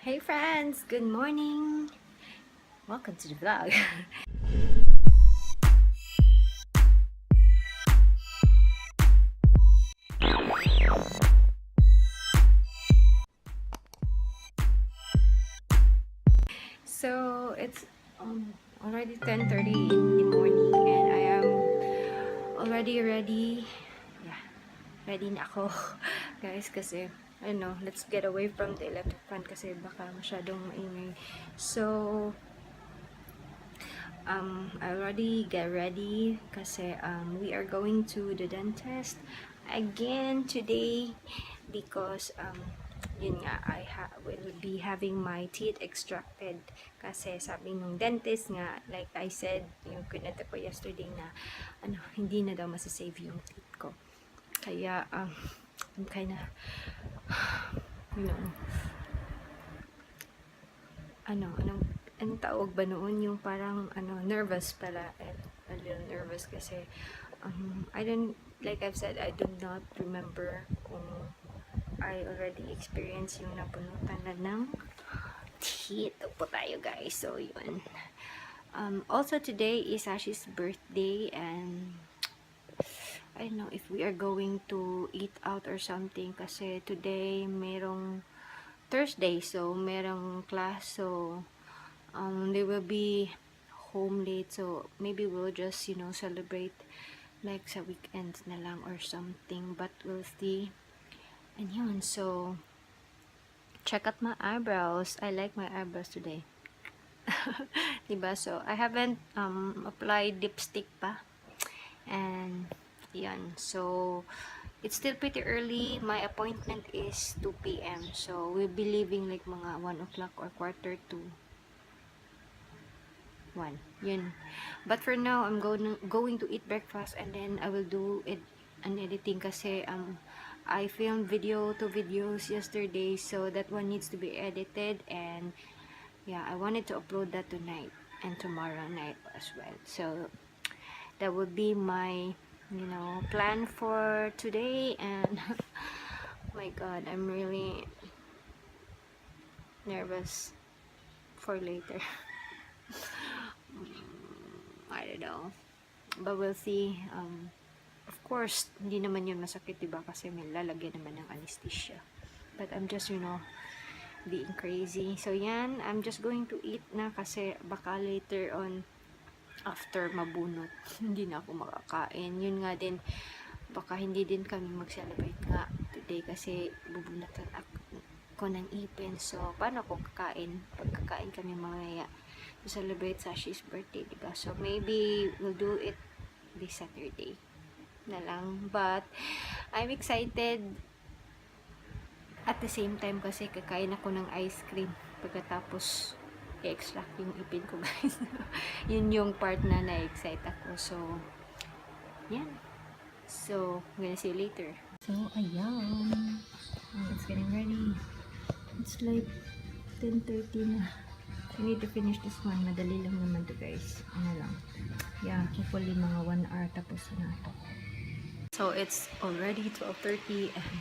Hey friends, good morning. Welcome to the vlog. So it's already 10:30 in the morning and I am already ready. Yeah, ready na ako. Guys, kasi I don't know, let's get away from the electric fan kasi baka masyadong maingay. So I already get ready kasi we are going to the dentist again today because yun nga, will be having my teeth extracted kasi sabi nung dentist nga, like I said, yung kuneta ko yesterday na hindi na daw masasave yung teeth ko. Kaya I'm kinda anong tawag ba noon, yung parang nervous pala, a little nervous kasi I don't, like I've said, I do not remember kung I already experienced yung napunutan na ng teeth. Upo tayo guys, so yun. Also today is Ashi's birthday and I don't know if we are going to eat out or something kasi today merong Thursday, so merong class, so they will be home late, so maybe we'll just celebrate like sa weekends na lang or something, but we'll see. And yun, so check out my eyebrows. I like my eyebrows today. Diba? So I haven't applied lipstick pa, and yan, so it's still pretty early. My appointment is 2 p.m. So we'll be leaving like mga 1 o'clock or quarter to 1. Yun. But for now, I'm going to eat breakfast and then I will do an editing kasi I filmed 2 videos yesterday, so that one needs to be edited, and yeah, I wanted to upload that tonight and tomorrow night as well. So that would be my plan for today, and my god, I'm really nervous for later. I don't know, but we'll see. Of course, hindi naman yun masakit, diba? Kasi may lalagyan naman ng anesthesia. But I'm just, being crazy. So yan, I'm just going to eat na kasi baka later on, after mabunot, hindi na ako makakain. Yun nga din, baka hindi din kami mag-celebrate nga today kasi bubunatan ako ng ipin. So, paano ako kakain? Pagkakain kami mamaya to celebrate Sashi's birthday, diba? So, maybe we'll do it this Saturday na lang. But, I'm excited at the same time kasi kakain ako ng ice cream pagkatapos i-extract yung ipin ko, guys. Yun yung part na na-excite ako. So, yan. So, I'm gonna see you later. So, ayan. It's getting ready. It's like 10:30 na. I need to finish this one. Madali lang naman to, guys. Ano lang. Yeah, hopefully mga 1 hour tapos na ito. So, it's already 12:30 and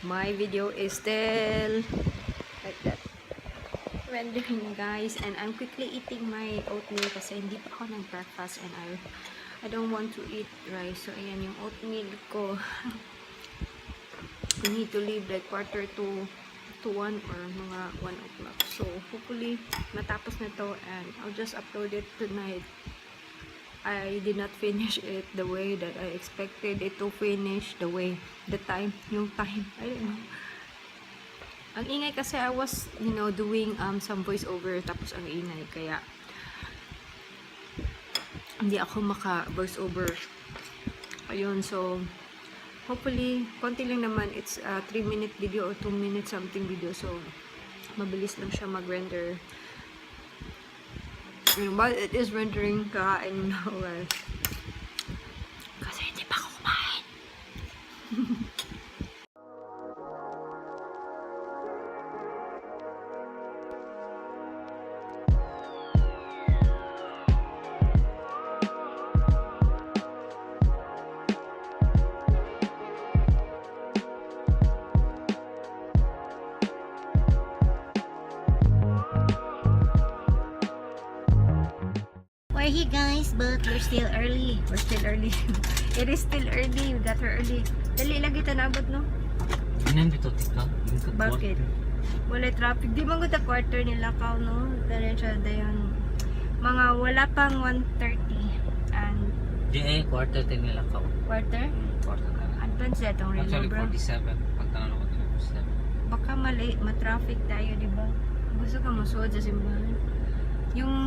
my video is still like that. Rendering, guys, and I'm quickly eating my oatmeal kasi hindi pa ako nag-breakfast and I don't want to eat rice. So ayan yung oatmeal ko. I need to leave like quarter to 1 or mga 1 o'clock. So hopefully matapos na to and I'll just upload it tonight. I did not finish it the way that I expected it to finish, yung time, I don't know. Ang ingay kasi I was, doing some voiceover tapos ang ingay kaya hindi ako maka-voiceover. Ayun, so hopefully, konti lang naman. It's a 3-minute video or 2-minute something video. So, mabilis lang siya mag-render. But it is rendering kakain na well. Kasi hindi pa ako kumain. We're here guys, but we're still early. We're still early. It is still early. We got her early. Dali lagi tanabot no? Inan dito tika? Bakit? Wala traffic. Di man gud quarter nila kao no? Dali siya dayon. Mga wala pang 1:30 and Di quarter 10 nila ka. quarter? Quarter na. Advance na itong relo Actually, bro. 47. Pagtanong ko 47. Baka mali, ma-traffic tayo, di ba? Gusto ka masuod sa simbahan. Yung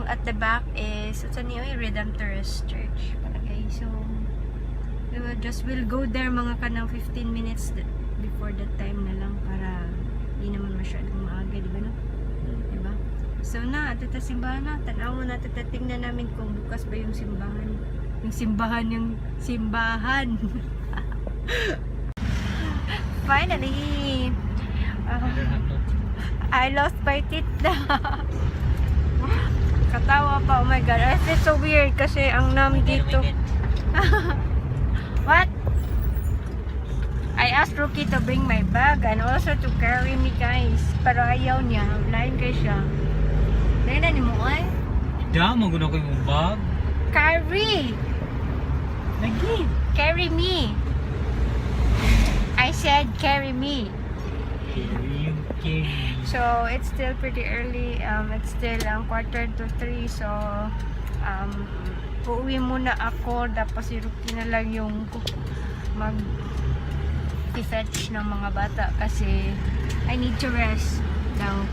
at the back is, what's niyo yung Redemptorist Church. Palagay. So, diba, just we'll go there mga kanang 15 minutes before that time na lang para hindi naman masyadong maaga, di ba no? Diba? So na, at ito simbahan na. Tanaw mo na, tingnan namin kung bukas ba yung simbahan. Yung simbahan. Finally! I lost my teeth na. Katawa pa, oh my god. It's so weird kasi ang nam dito. What? I asked Rookie to bring my bag and also to carry me guys. Pero ayaw niya. Lain kay siya. Lain na ni mo ay? Da, maguna ko yung bag. Carry! Lagi. Carry me! I said carry me. So it's still pretty early. It's still 2:45. So uuwi muna ako. Tapos si Rookie na lang yung mag-fetch ng mga bata kasi I need to rest now.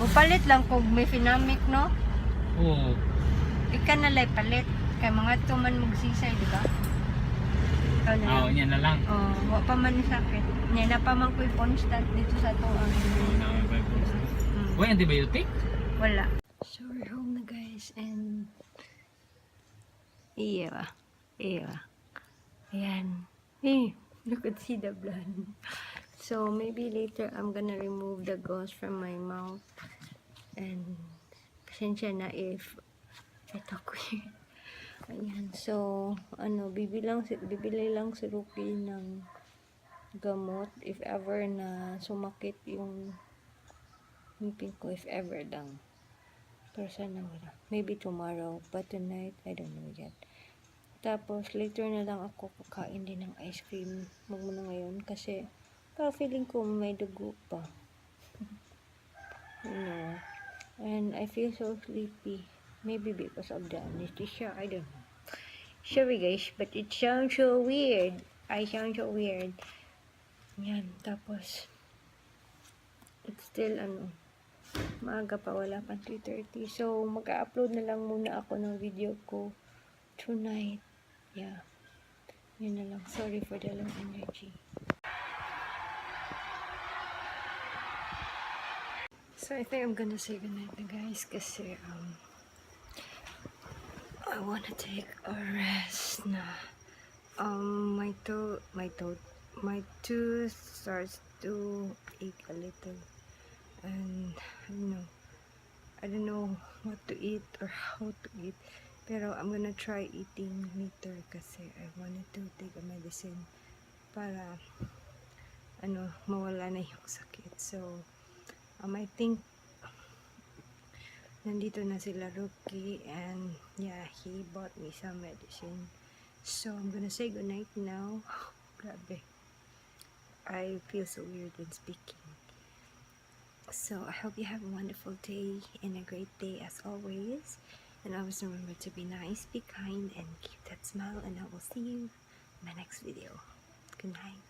Upalit lang kung may finamic, no? Oo. Ika na lay palit. Kaya mga tuman magsisay, di ba? Ikaw na lang. Oo, yan na lang. Oh, wa pa man sakit. Nya na pa man ko constant dito sa to ang Uy, antibiotic? wala. So we're home na guys and iya. Ayan. Hey, you could see the blood. So maybe later I'm gonna remove the gauze from my mouth and pasensya na if I talk weird. Ayan. So, bibili lang si Rookie ng gamot if ever na sumakit yung ngipin ko, if ever lang. Pero sana wala. Maybe tomorrow, but tonight, I don't know yet. Tapos, later na lang ako kakain din ng ice cream. Magmuna ngayon kasi parang feeling ko may dugo pa. And I feel so sleepy. Maybe because of the anesthesia, I don't know. Sorry guys, but it sounds so weird. I sound so weird. Yan, tapos it's still maaga pa, wala pang 3:30. So mag-upload na lang muna ako ng video ko tonight. Yeah. Yun na lang. Sorry for the low energy. So I think I'm gonna say goodnight na guys kasi I wanna take a rest na. My tooth starts to ache a little, and I don't know what to eat or how to eat. Pero I'm gonna try eating later kasi I wanted to take a medicine para mawala na yung sakit. So I think nandito na sila Rookie and yeah, he bought me some medicine. So I'm gonna say goodnight now. Grabe. I feel so weird when speaking. So I hope you have a wonderful day and a great day as always. And always remember to be nice, be kind, and keep that smile. And I will see you in my next video. Good night.